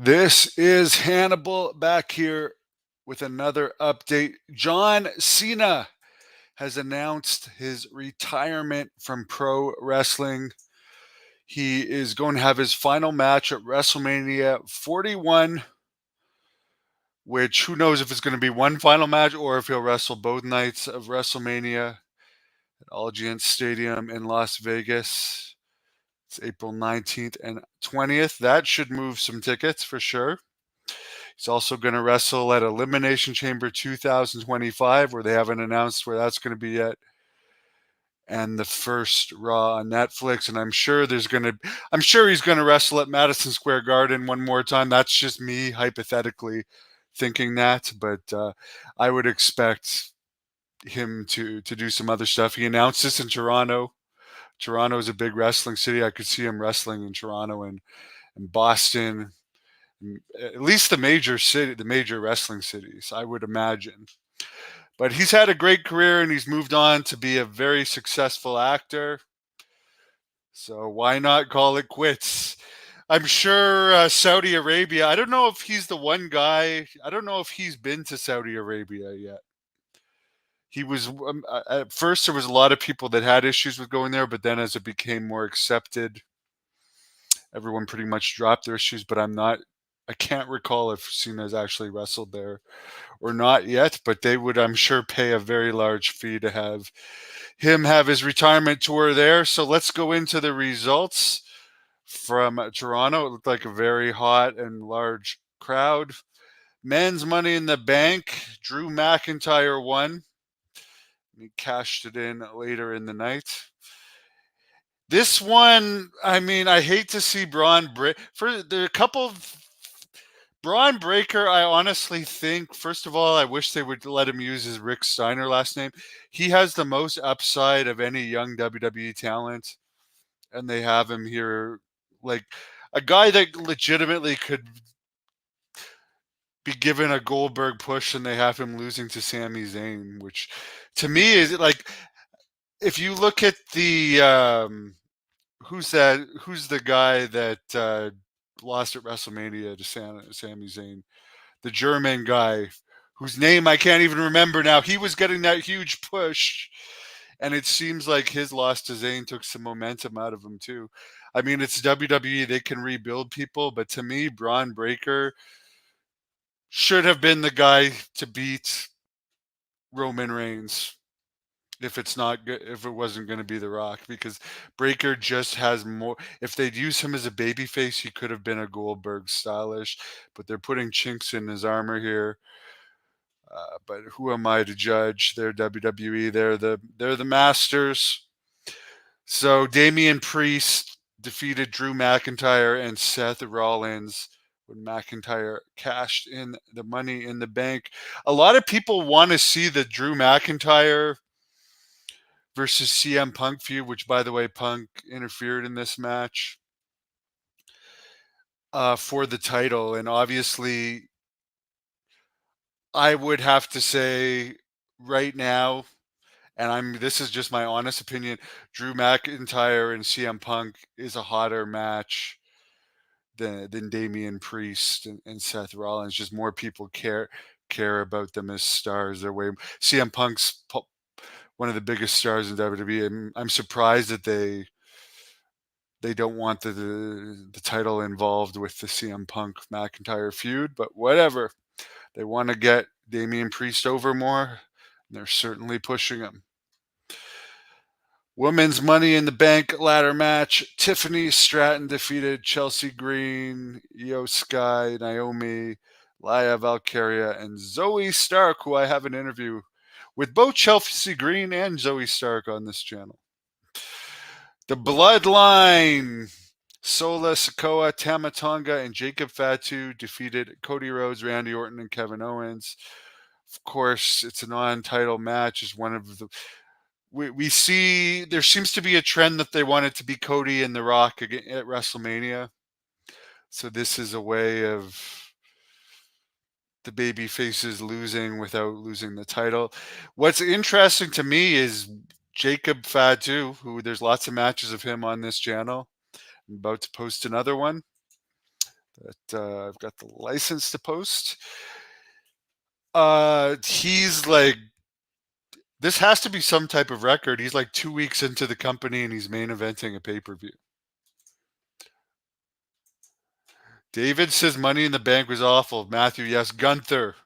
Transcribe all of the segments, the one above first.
This is Hannibal back here with another update. John Cena has announced his retirement from pro wrestling. He is going to have his final match at WrestleMania 41, which who knows if it's going to be one final match or if he'll wrestle both nights of WrestleMania at Allegiant Stadium in Las Vegas. It's April 19th and 20th. That should move some tickets for sure. He's also going to wrestle at Elimination Chamber 2025, where they haven't announced where that's going to be yet, and the first Raw on Netflix. And I'm sure he's going to wrestle at Madison Square Garden one more time. That's just me hypothetically thinking that, but I would expect him to do some other stuff. He announced this in Toronto. Toronto is a big wrestling city. I could see him wrestling in Toronto and Boston, at least the major wrestling cities, I would imagine. But he's had a great career and he's moved on to be a very successful actor. So why not call it quits? I'm sure Saudi Arabia, I don't know if he's the one guy, I don't know if he's been to Saudi Arabia yet. He was, at first, there was a lot of people that had issues with going there, but then as it became more accepted, everyone pretty much dropped their issues. But I can't recall if Cena's actually wrestled there or not yet, but they would, I'm sure, pay a very large fee to have him have his retirement tour there. So let's go into the results from Toronto. It looked like a very hot and large crowd. Men's Money in the Bank, Drew McIntyre won. He cashed it in later in the night. This one, I mean, I hate to see Braun break. For there are a couple of Braun Breaker, I honestly think, first of all, I wish they would let him use his Rick Steiner last name. He has the most upside of any young WWE talent, and they have him here like a guy that legitimately could be given a Goldberg push, and they have him losing to Sami Zayn, which to me is like, if you look at the who's that? Who's the guy that lost at WrestleMania to Sami Zayn? The German guy whose name I can't even remember now. He was getting that huge push, and it seems like his loss to Zayn took some momentum out of him too. I mean, it's WWE; they can rebuild people, but to me, Braun Breaker should have been the guy to beat Roman Reigns if it's not good, if it wasn't going to be The Rock, because Breaker just has more. If they'd use him as a babyface, he could have been a Goldberg stylish, but they're putting chinks in his armor here. But who am I to judge? They're WWE. They're the masters. So Damian Priest defeated Drew McIntyre and Seth Rollins when McIntyre cashed in the Money in the Bank. A lot of people want to see the Drew McIntyre versus CM Punk feud, which, by the way, Punk interfered in this match for the title. And obviously, I would have to say right now, and this is just my honest opinion, Drew McIntyre and CM Punk is a hotter match than Damian Priest and Seth Rollins. Just more people care about them as stars. Their way CM Punk's one of the biggest stars in WWE. I'm surprised that they don't want the title involved with the CM Punk McIntyre feud, but whatever. They want to get Damian Priest over more, and they're certainly pushing him. Women's Money in the Bank ladder match. Tiffany Stratton defeated Chelsea Green, Io Sky, Naomi, Laya Valkyria, and Zoe Stark, who I have an interview with both Chelsea Green and Zoe Stark on this channel. The Bloodline. Sola Sikoa, Tama Tonga, and Jacob Fatu defeated Cody Rhodes, Randy Orton, and Kevin Owens. Of course, it's a non-title match. It's one of the we see there seems to be a trend that they want it to be Cody and The Rock at WrestleMania. So this is a way of the baby faces losing without losing the title. What's interesting to me is Jacob Fatu, who there's lots of matches of him on this channel. I'm about to post another one But I've got the license to post. He's like, this has to be some type of record. He's like 2 weeks into the company and he's main eventing a pay per view. David says Money in the Bank was awful. Matthew, yes. Gunther.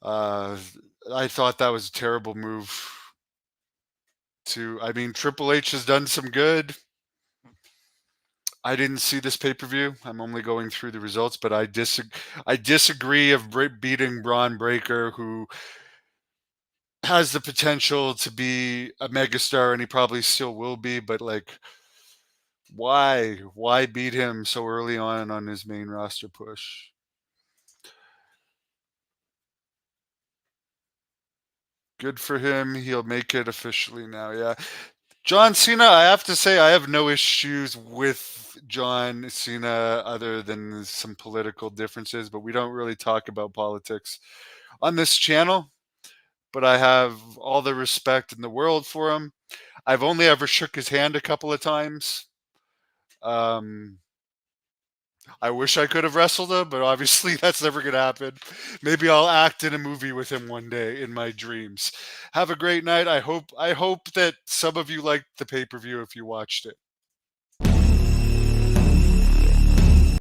Uh, I thought that was a terrible move. I mean, Triple H has done some good. I didn't see this pay per view. I'm only going through the results, but I disagree of beating Braun Breaker, who has the potential to be a megastar, and he probably still will be. But like, why beat him so early on his main roster push? Good for him. He'll make it officially now. Yeah. John Cena, I have to say, I have no issues with John Cena other than some political differences, but we don't really talk about politics on this channel. But I have all the respect in the world for him. I've only ever shook his hand a couple of times. Um, I wish I could have wrestled him, but obviously that's never going to happen. Maybe I'll act in a movie with him one day in my dreams. Have a great night. I hope that some of you liked the pay-per-view if you watched it.